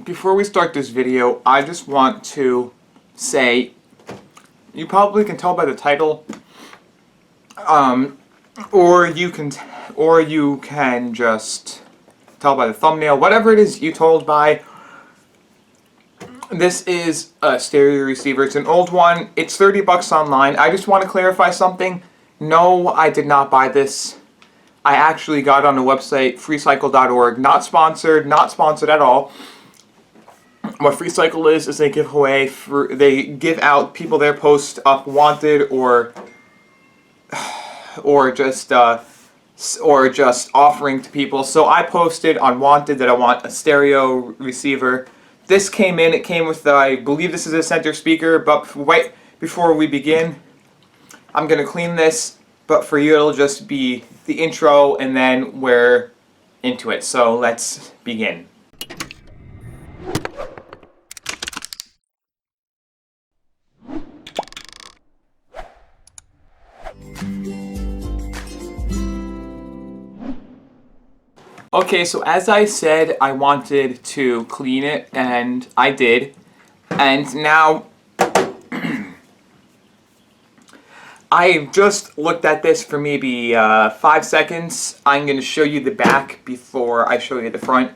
before we start this video, I just want to say, you probably can tell by the title, or you can just tell by the thumbnail, whatever it is you told by. This is a stereo receiver. It's an old one. It's $30 online. I just want to clarify something. No, I did not buy this. I actually got it on the website freecycle.org. Not sponsored at all. What FreeCycle is they give away they give out people their post up wanted or just offering to people. So I posted on Wanted that I want a stereo receiver. This came in. It came with I believe this is a center speaker. But wait, before we begin, I'm gonna clean this. But for you, it'll just be the intro, and then we're into it. So let's begin. Okay, so as I said, I wanted to clean it, and I did. And now, I just looked at this for maybe 5 seconds. I'm going to show you the back before I show you the front,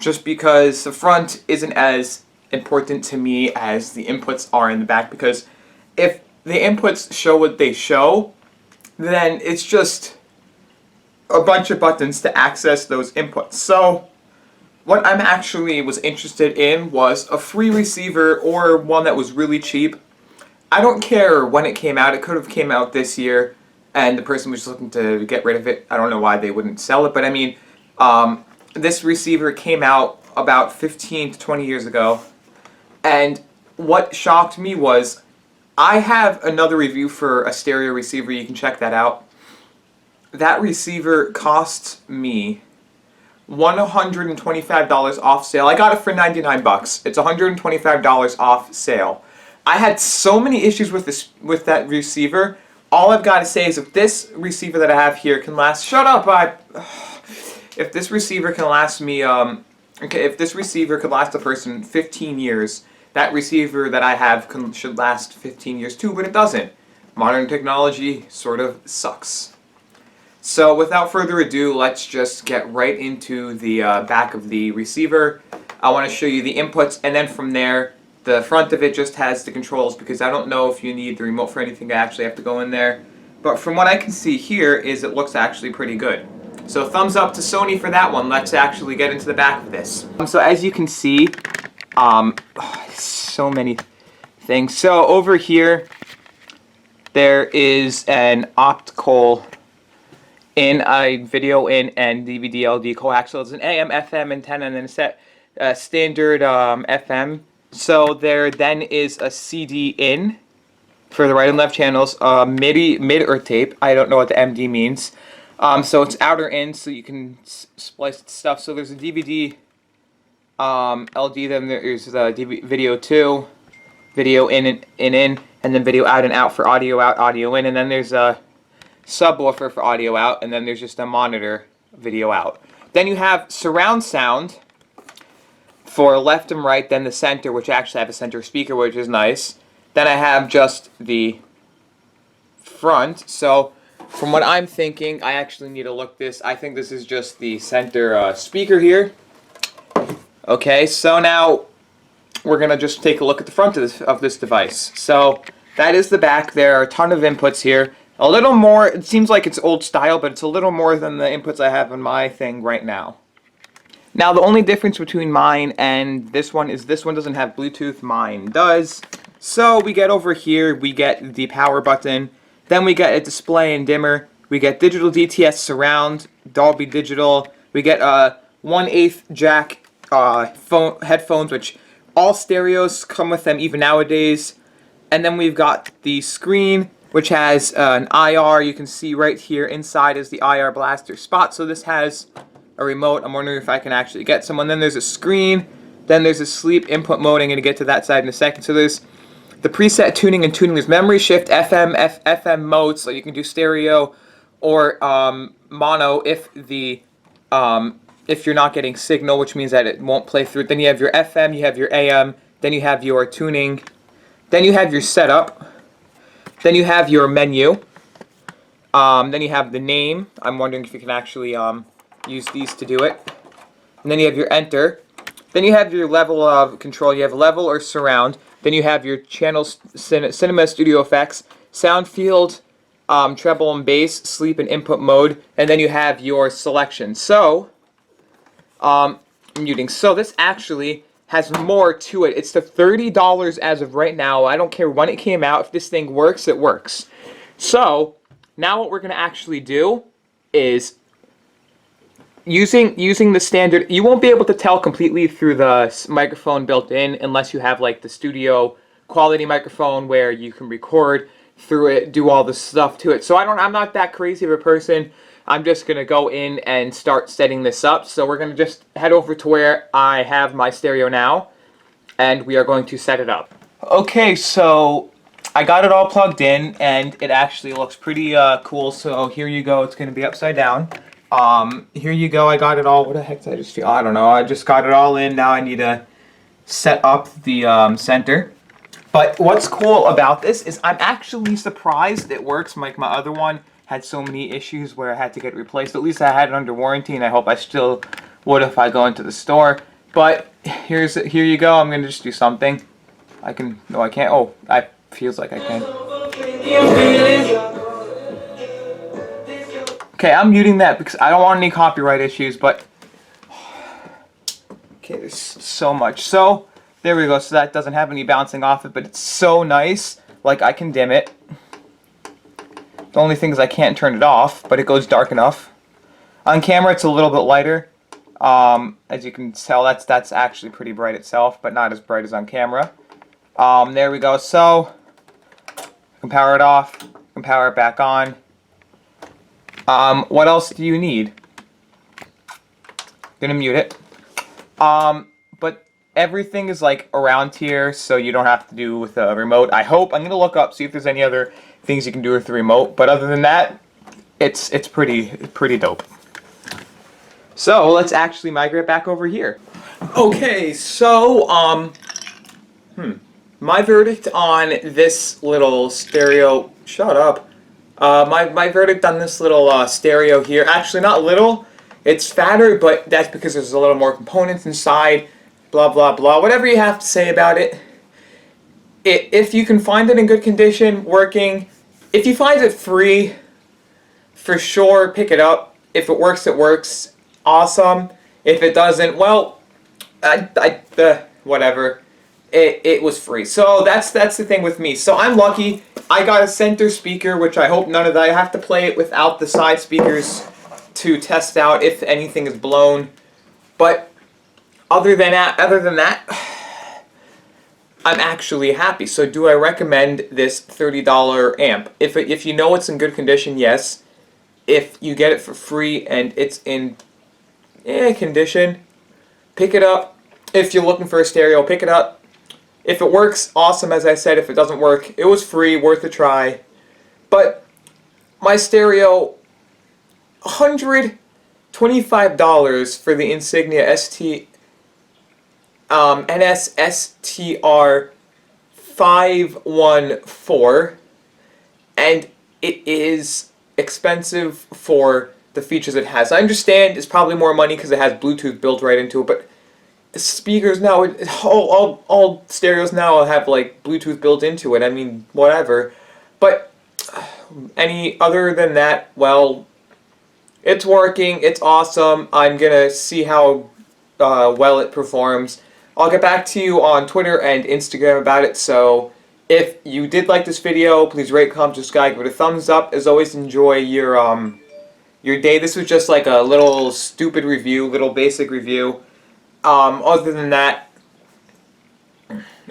just because the front isn't as important to me as the inputs are in the back, because if the inputs show what they show, then it's just a bunch of buttons to access those inputs. So what I'm actually was interested in was a free receiver or one that was really cheap. I don't care when it came out. It could have came out this year and the person was looking to get rid of it. I don't know why they wouldn't sell it, but I mean, this receiver came out about 15 to 20 years ago. And what shocked me was I have another review for a stereo receiver. You can check that out. That receiver cost me $125 off sale. I got it for 99 bucks. It's $125 off sale. I had so many issues with that receiver. All I've got to say is if this receiver that I have here can last, if this receiver can last me, if this receiver could last a person 15 years, that receiver that I have should last 15 years too, but it doesn't. Modern technology sort of sucks. So without further ado, let's just get right into the back of the receiver. I want to show you the inputs, and then from there, the front of it just has the controls, because I don't know if you need the remote for anything. I actually have to go in there. But from what I can see here is it looks actually pretty good. So thumbs up to Sony for that one. Let's actually get into the back of this. So as you can see, so many things. So over here, there is an optical in, a video in, and DVD LD coaxial. It's an AM FM antenna and then a set standard FM. So there then is a CD in for the right and left channels, mid or tape. I don't know what the MD means. So it's outer in, so you can splice stuff. So there's a DVD LD, then there's the video 2, video in, and then video out and out for audio out, audio in, and then there's a subwoofer for audio out, and then there's just a monitor video out. Then you have surround sound for left and right, then the center, which actually have a center speaker, which is nice. Then I have just the front. So from what I'm thinking, I actually need to look this. I think this is just the center speaker here. Okay, so now we're gonna just take a look at the front of this device. So that is the back. There are a ton of inputs here. A little more, it seems like it's old style, but it's a little more than the inputs I have on my thing right now. Now the only difference between mine and this one is this one doesn't have Bluetooth, mine does. So we get over here, we get the power button, then we get a display and dimmer, we get digital DTS surround, Dolby Digital, we get a 1/8 jack headphones, which all stereos come with them even nowadays. And then we've got the screen, which has an IR. You can see right here inside is the IR blaster spot. So this has a remote. I'm wondering if I can actually get someone. Then there's a screen. Then there's a sleep input mode. I'm going to get to that side in a second. So there's the preset tuning and tuning. There's memory shift, FM mode, so you can do stereo or mono if the if you're not getting signal, which means that it won't play through. Then you have your FM, you have your AM, then you have your tuning, then you have your setup, then you have your menu, then you have the name. I'm wondering if you can actually use these to do it. And then you have your enter. Then you have your level of control. You have level or surround. Then you have your channels, cinema, studio effects, sound field, treble and bass, sleep and input mode, and then you have your selection. So, muting. So this actually has more to it. It's the $30 as of right now. I don't care when it came out. If this thing works, it works. So, now what we're going to actually do is using the standard. You won't be able to tell completely through the microphone built in unless you have like the studio quality microphone where you can record through it, do all the stuff to it. So I'm not that crazy of a person. I'm just going to go in and start setting this up. So we're going to just head over to where I have my stereo now, and we are going to set it up. Okay, so I got it all plugged in, and it actually looks pretty cool. So here you go. It's going to be upside down. Here you go. I got it all. What the heck did I just feel? I don't know. I just got it all in. Now I need to set up the center. But what's cool about this is I'm actually surprised it works. Like my other one had so many issues where I had to get it replaced. At least I had it under warranty, and I hope I still would if I go into the store. But here you go. I'm gonna just do something. I can. No, I can't. Oh, I feels like I can. Okay, I'm muting that because I don't want any copyright issues. But okay, there's so much. So there we go. So that doesn't have any bouncing off it, but it's so nice. Like I can dim it. The only thing is I can't turn it off, but it goes dark enough. On camera, it's a little bit lighter. As you can tell, that's actually pretty bright itself, but not as bright as on camera. There we go. So you can power it off. You can power it back on. What else do you need? Gonna mute it. But everything is like around here, so you don't have to do with a remote. I hope. I'm gonna look up, see if there's any other things you can do with the remote. But other than that, it's pretty dope. So let's actually migrate back over here. Okay, so my verdict on this little stereo. Shut up. My verdict on this little stereo here. Actually, not little. It's fatter, but that's because there's a little more components inside. Blah blah blah. Whatever you have to say about it. If you can find it in good condition, working. If you find it free, for sure, pick it up. If it works, it works. Awesome. If it doesn't, well, whatever. It was free. So that's the thing with me. So I'm lucky. I got a center speaker, which I hope none of that. I have to play it without the side speakers to test out if anything is blown. But other than that, I'm actually happy. So do I recommend this $30 amp? If you know it's in good condition, yes. If you get it for free and it's in condition, pick it up. If you're looking for a stereo, pick it up. If it works, awesome. As I said, if it doesn't work, it was free, worth a try. But my stereo, $125 for the Insignia NSSTR 514, and it is expensive for the features it has. I understand it's probably more money because it has Bluetooth built right into it, but the speakers now, all stereos now have like Bluetooth built into it. I mean, whatever. But any other than that, well, it's working. It's awesome. I'm gonna see how well it performs. I'll get back to you on Twitter and Instagram about it. So if you did like this video, please rate, comment, subscribe, give it a thumbs up. As always, enjoy your day. This was just like a little stupid review, little basic review. Other than that,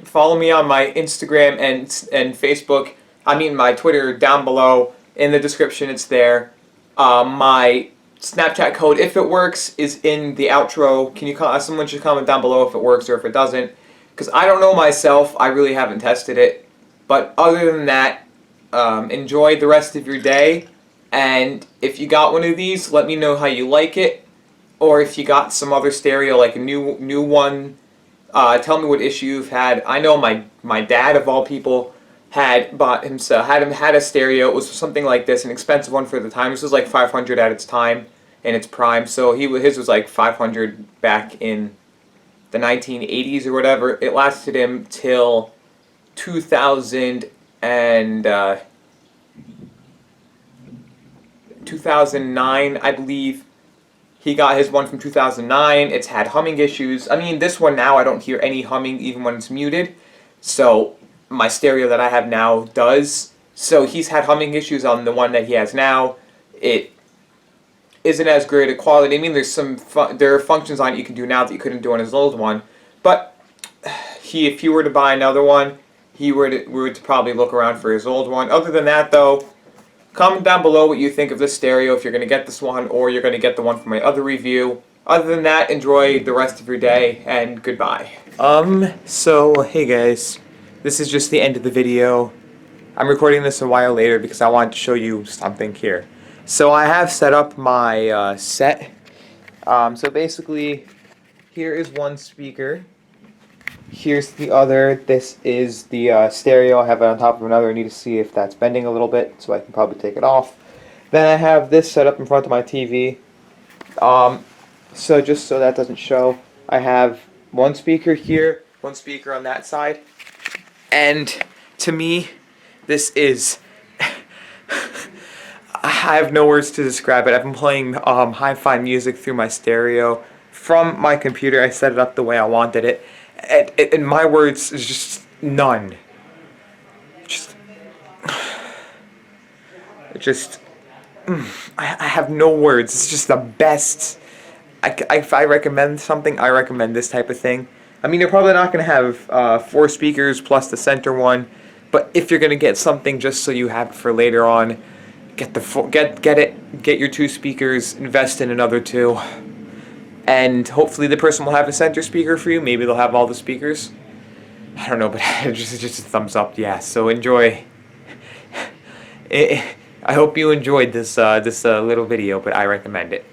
follow me on my Instagram and Facebook. I mean my Twitter down below in the description. It's there. My Snapchat code, if it works, is in the outro. Can you someone should comment down below if it works or if it doesn't, because I don't know myself. I really haven't tested it. But other than that, enjoy the rest of your day. And if you got one of these, let me know how you like it. or if you got some other stereo, like a new one, tell me what issue you've had. I know my dad, of all people, had bought himself had a stereo. It was something like this, an expensive one for the time. This was like 500 at its time in its prime. So his was like 500 back in the 1980s or whatever. It lasted him till 2000 and 2009, I believe. He got his one from 2009. It's had humming issues. I mean, this one now I don't hear any humming even when it's muted. So my stereo that I have now does. So he's had humming issues on the one that he has now. It isn't as great a quality. I mean, there are functions on it you can do now that you couldn't do on his old one. But if he were to buy another one, he would probably look around for his old one. Other than that, though, comment down below what you think of this stereo, if you're going to get this one or you're going to get the one from my other review. Other than that, enjoy the rest of your day, and goodbye. So, hey guys, this is just the end of the video. I'm recording this a while later because I wanted to show you something here. So I have set up my set. So basically, here is one speaker. Here's the other. This is the stereo. I have it on top of another. I need to see if that's bending a little bit, so I can probably take it off. Then I have this set up in front of my TV. So just so that doesn't show, I have one speaker here, one speaker on that side. And to me, this is... I have no words to describe it. I've been playing hi-fi music through my stereo from my computer. I set it up the way I wanted it. In my words, is just none. I have no words. It's just the best. If I recommend something, I recommend this type of thing. I mean, you're probably not going to have 4 speakers plus the center one, but if you're going to get something just so you have it for later on, get your 2 speakers, invest in another 2. And hopefully the person will have a center speaker for you. Maybe they'll have all the speakers. I don't know, but just a thumbs up. Yeah, so enjoy. I hope you enjoyed this little video, but I recommend it.